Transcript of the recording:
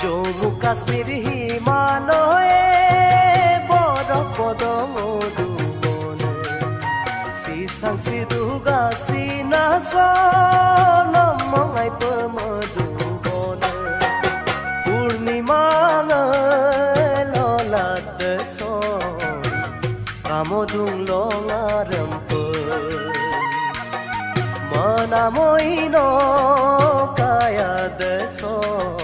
জম্মু কাশ্মীর হিমালয়ে বরফ পদমধুবনে sisang siduga sinason mongai pemadubone purnima lolat deson pramodung longarempe manamoino kaya deson